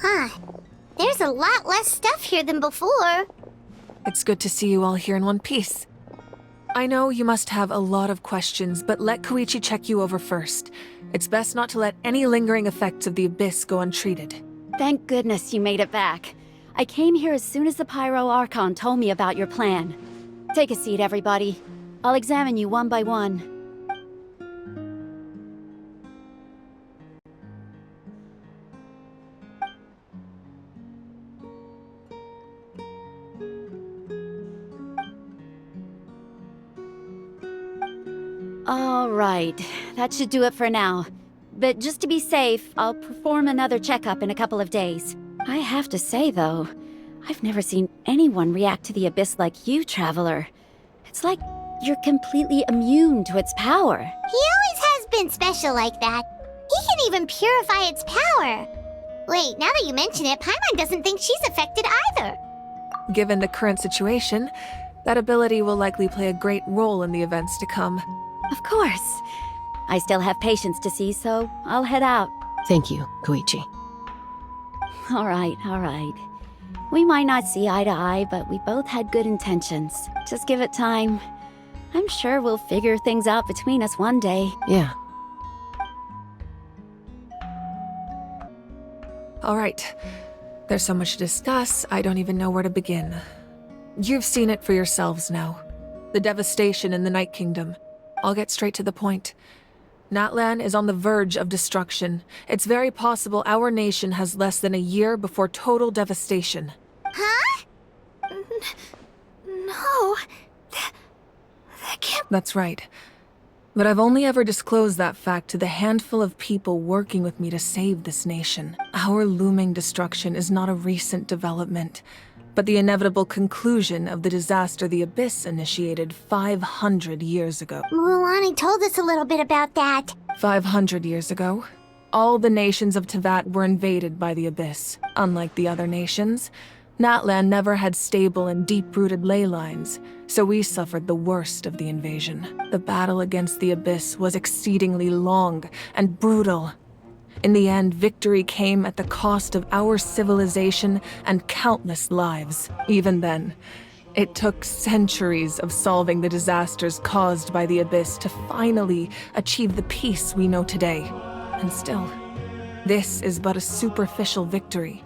Huh. There's a lot less stuff here than before. It's good to see you all here in one piece. I know you must have a lot of questions, but let Koichi check you over first. It's best not to let any lingering effects of the Abyss go untreated. Thank goodness you made it back. I came here as soon as the Pyro Archon told me about your plan. Take a seat, everybody. I'll examine you one by one. All right, that should do it for now. But just to be safe, I'll perform another checkup in a couple of days. I have to say, though, I've never seen anyone react to the Abyss like you, Traveler. It's like you're completely immune to its power. He always has been special like that. He can even purify its power. Wait, now that you mention it, Paimon doesn't think she's affected either. Given the current situation, that ability will likely play a great role in the events to come. Of course. I still have patients to see, so I'll head out. Thank you, Koichi. All right. We might not see eye to eye, but we both had good intentions. Just give it time. I'm sure we'll figure things out between us one day. Yeah. All right. There's so much to discuss, I don't even know where to begin. You've seen it for yourselves now. The devastation in the Night Kingdom. I'll get straight to the point. Natlan is on the verge of destruction. It's very possible our nation has less than a year before total devastation. Huh? No. That can't... That's right. But I've only ever disclosed that fact to the handful of people working with me to save this nation. Our looming destruction is not a recent development, but the inevitable conclusion of the disaster the Abyss initiated 500 years ago. Mualani told us a little bit about that. 500 years ago, all the nations of Teyvat were invaded by the Abyss. Unlike the other nations, Natlan never had stable and deep-rooted ley lines, so we suffered the worst of the invasion. The battle against the Abyss was exceedingly long and brutal. In the end, victory came at the cost of our civilization and countless lives. Even then, it took centuries of solving the disasters caused by the Abyss to finally achieve the peace we know today. And still, this is but a superficial victory.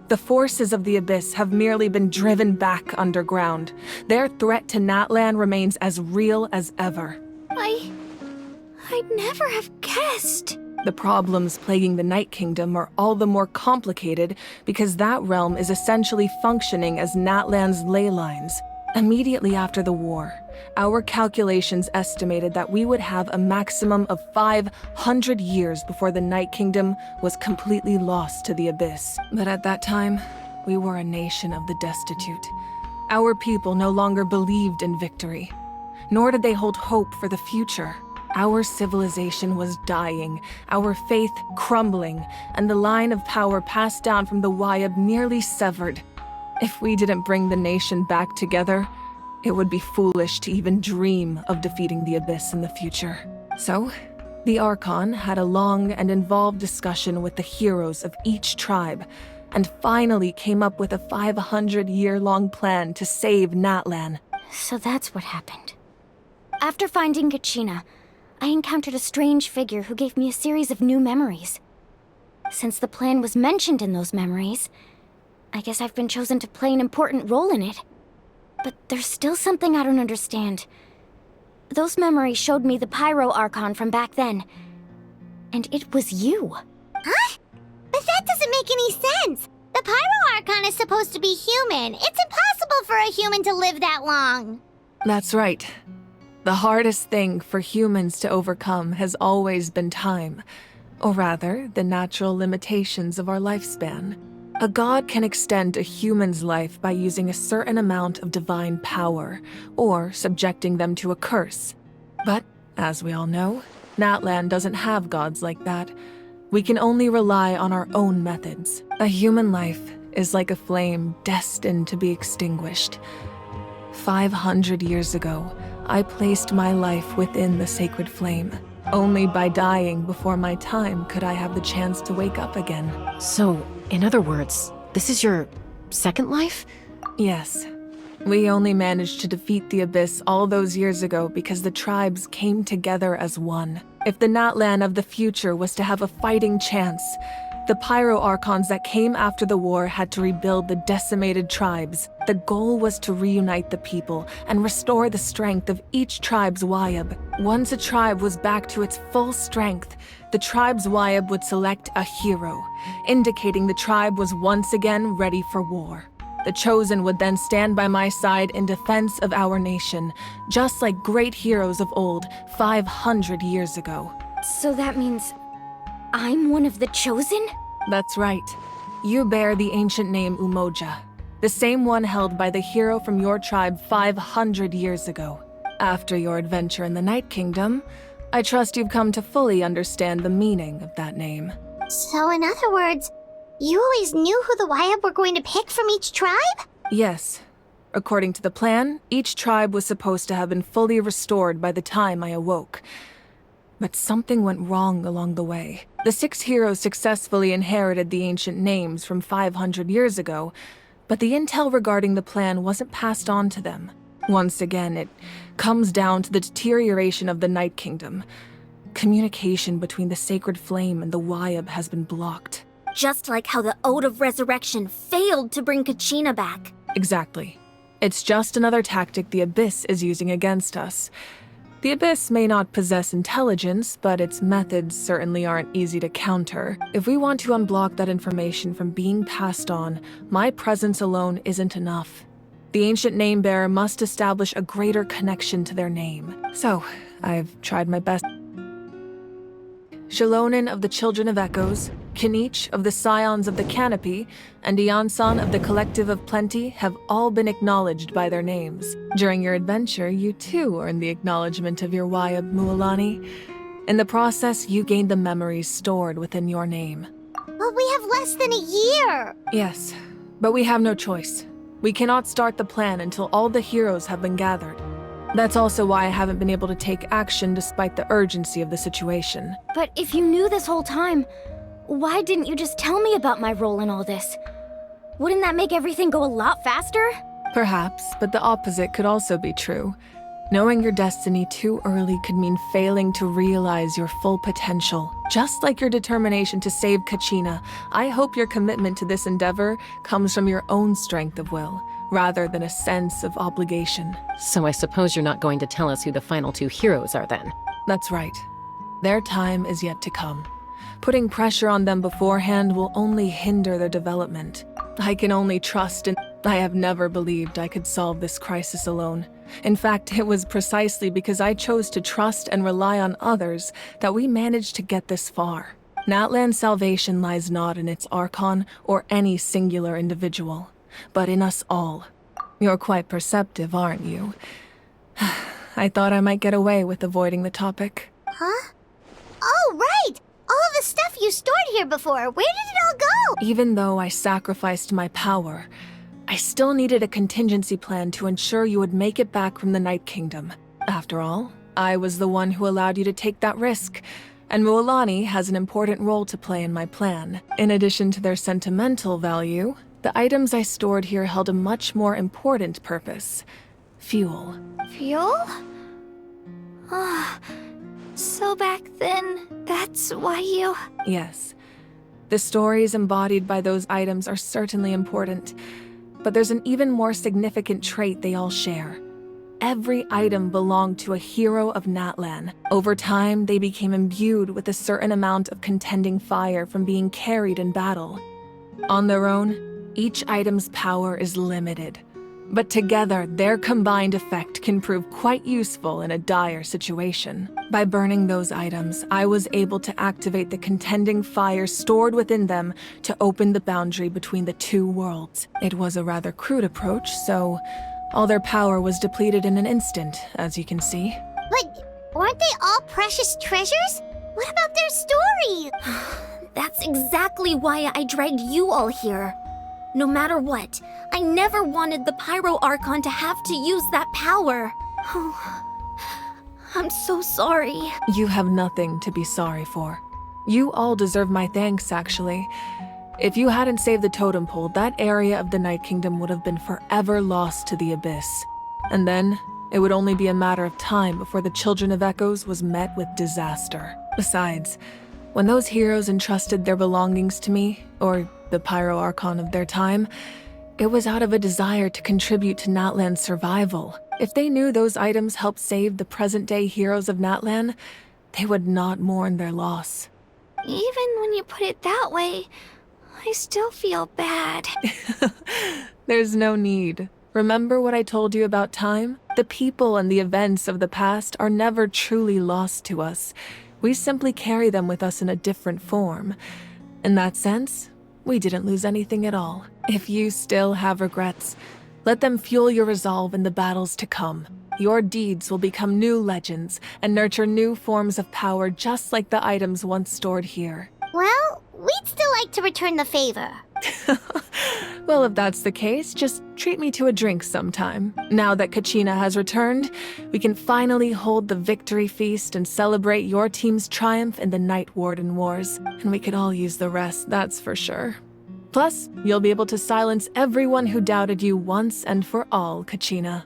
The forces of the Abyss have merely been driven back underground. Their threat to Natlan remains as real as ever. I'd never have guessed. The problems plaguing the Night Kingdom are all the more complicated because that realm is essentially functioning as Natlan's ley lines. Immediately after the war, our calculations estimated that we would have a maximum of 500 years before the Night Kingdom was completely lost to the Abyss. But at that time, we were a nation of the destitute. Our people no longer believed in victory, nor did they hold hope for the future. Our civilization was dying, our faith crumbling, and the line of power passed down from the Wayab nearly severed. If we didn't bring the nation back together, it would be foolish to even dream of defeating the Abyss in the future. So, the Archon had a long and involved discussion with the heroes of each tribe, and finally came up with a 500-year-long plan to save Natlan. So that's what happened. After finding Gachina, I encountered a strange figure who gave me a series of new memories. Since the plan was mentioned in those memories, I guess I've been chosen to play an important role in it. But there's still something I don't understand. Those memories showed me the Pyro Archon from back then. And it was you. Huh? But that doesn't make any sense! The Pyro Archon is supposed to be human. It's impossible for a human to live that long. That's right. The hardest thing for humans to overcome has always been time, or rather, the natural limitations of our lifespan. A god can extend a human's life by using a certain amount of divine power, or subjecting them to a curse. But, as we all know, Natlan doesn't have gods like that. We can only rely on our own methods. A human life is like a flame destined to be extinguished. 500 years ago, I placed my life within the sacred flame. Only by dying before my time could I have the chance to wake up again. So, in other words, this is your second life? Yes. We only managed to defeat the Abyss all those years ago because the tribes came together as one. If the Natlan of the future was to have a fighting chance, the Pyro Archons that came after the war had to rebuild the decimated tribes. The goal was to reunite the people and restore the strength of each tribe's Wayab. Once a tribe was back to its full strength, the tribe's Wayab would select a hero, indicating the tribe was once again ready for war. The Chosen would then stand by my side in defense of our nation, just like great heroes of old 500 years ago. So that means I'm one of the Chosen? That's right. You bear the ancient name Umoja, the same one held by the hero from your tribe 500 years ago. After your adventure in the Night Kingdom, I trust you've come to fully understand the meaning of that name. So in other words, you always knew who the Wayab were going to pick from each tribe? Yes. According to the plan, each tribe was supposed to have been fully restored by the time I awoke. But something went wrong along the way. The 6 heroes successfully inherited the ancient names from 500 years ago, but the intel regarding the plan wasn't passed on to them. Once again, it comes down to the deterioration of the Night Kingdom. Communication between the Sacred Flame and the Wayab has been blocked. Just like how the Ode of Resurrection failed to bring Kachina back. Exactly. It's just another tactic the Abyss is using against us. The Abyss may not possess intelligence, but its methods certainly aren't easy to counter. If we want to unblock that information from being passed on, my presence alone isn't enough. The ancient name-bearer must establish a greater connection to their name. So, I've tried my best. Shalonin of the Children of Echoes, Kinich of the Scions of the Canopy, and Iansan of the Collective of Plenty have all been acknowledged by their names. During your adventure, you too earned the acknowledgement of your Wayab, Mualani. In the process, you gained the memories stored within your name. But we have less than a year! Yes, but we have no choice. We cannot start the plan until all the heroes have been gathered. That's also why I haven't been able to take action despite the urgency of the situation. But if you knew this whole time, why didn't you just tell me about my role in all this? Wouldn't that make everything go a lot faster? Perhaps, but the opposite could also be true. Knowing your destiny too early could mean failing to realize your full potential. Just like your determination to save Kachina, I hope your commitment to this endeavor comes from your own strength of will, rather than a sense of obligation. So I suppose you're not going to tell us who the final 2 heroes are then? That's right. Their time is yet to come. Putting pressure on them beforehand will only hinder their development. I can only trust and I have never believed I could solve this crisis alone. In fact, it was precisely because I chose to trust and rely on others that we managed to get this far. Natlan's salvation lies not in its Archon or any singular individual, but in us all. You're quite perceptive, aren't you? I thought I might get away with avoiding the topic. Huh? Oh, right! All of the stuff you stored here before, where did it all go? Even though I sacrificed my power, I still needed a contingency plan to ensure you would make it back from the Night Kingdom. After all, I was the one who allowed you to take that risk, and Mualani has an important role to play in my plan. In addition to their sentimental value, the items I stored here held a much more important purpose: fuel. Fuel? So back then, that's why you... Yes. The stories embodied by those items are certainly important, but there's an even more significant trait they all share. Every item belonged to a hero of Natlan. Over time, they became imbued with a certain amount of contending fire from being carried in battle. On their own, each item's power is limited, but together, their combined effect can prove quite useful in a dire situation. By burning those items, I was able to activate the contending fire stored within them to open the boundary between the 2 worlds. It was a rather crude approach, so all their power was depleted in an instant, as you can see. But weren't they all precious treasures? What about their story? That's exactly why I dragged you all here. No matter what, I never wanted the Pyro Archon to have to use that power. I'm so sorry. You have nothing to be sorry for. You all deserve my thanks, actually. If you hadn't saved the totem pole, that area of the Night Kingdom would have been forever lost to the abyss. And then, it would only be a matter of time before the Children of Echoes was met with disaster. Besides, when those heroes entrusted their belongings to me, or the Pyro Archon of their time, it was out of a desire to contribute to Natlan's survival. If they knew those items helped save the present-day heroes of Natlan, they would not mourn their loss. Even when you put it that way, I still feel bad. There's no need. Remember what I told you about time? The people and the events of the past are never truly lost to us. We simply carry them with us in a different form. In that sense, we didn't lose anything at all. If you still have regrets, let them fuel your resolve in the battles to come. Your deeds will become new legends and nurture new forms of power just like the items once stored here. Well, we'd still like to return the favor. Well, if that's the case, just treat me to a drink sometime. Now that Kachina has returned, we can finally hold the victory feast and celebrate your team's triumph in the Night Warden Wars. And we could all use the rest, that's for sure. Plus, you'll be able to silence everyone who doubted you once and for all, Kachina.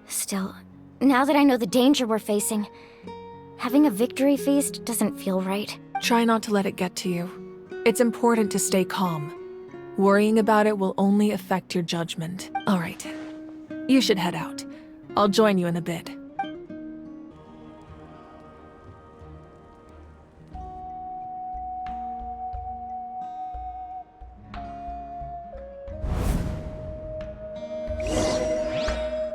Still, now that I know the danger we're facing, having a victory feast doesn't feel right. Try not to let it get to you. It's important to stay calm. Worrying about it will only affect your judgment. All right, you should head out. I'll join you in a bit.